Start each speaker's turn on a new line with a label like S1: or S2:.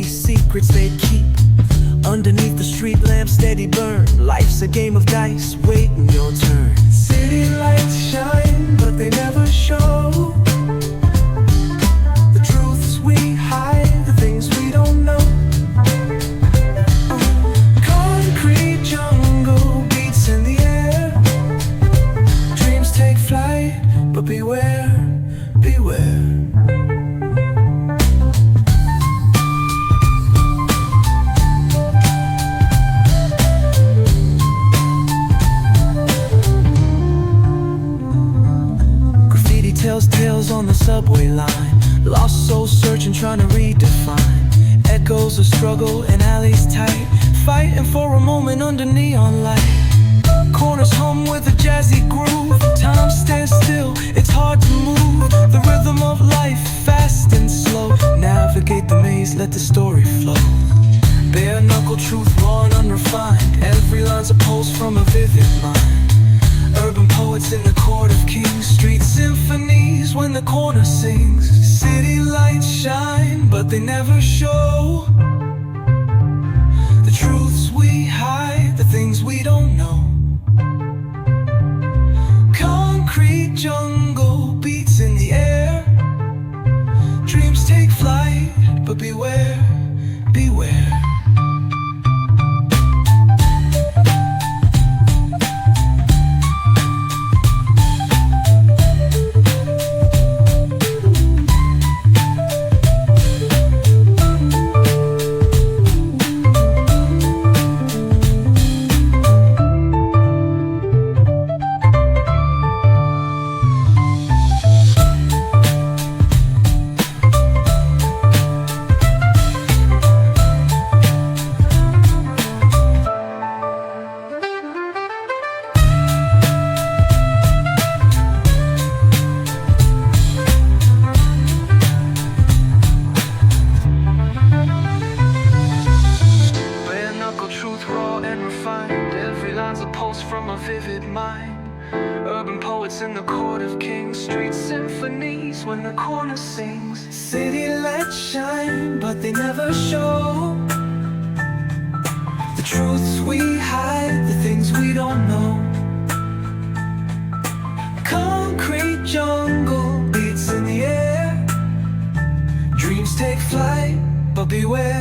S1: secrets they keep underneath the street lamp, steady burn. Life's a game of dice, waiting your turn. City lights shine, but they never show the truths we hide, the things we don't know. Concrete jungle beats in the air. Dreams take flight, but beware, beware. Tells tales on the subway line. Lost souls searching, trying to redefine. Echoes of struggle in alleys tight, fighting for a moment under neon light. Corners hum with a jazzy groove. Time stands still, it's hard to move. The rhythm of life, fast and slow. Navigate the maze, let the story flow. Bare knuckle truth, raw and unrefined. Every line's a pulse from a vivid mind. Urban poets in the court of kings. Street symphonies when the corner sings. City lights shine, but they never show the truths we hide, the things we don't know. Concrete jungle beats in the air. Dreams take flight, but beware, beware. From a vivid mind. Urban poets in the court of kings. Street symphonies when the corner sings. City lights shine, but they never show the truths we hide, the things we don't know. Concrete jungle beats in the air. Dreams take flight, but beware.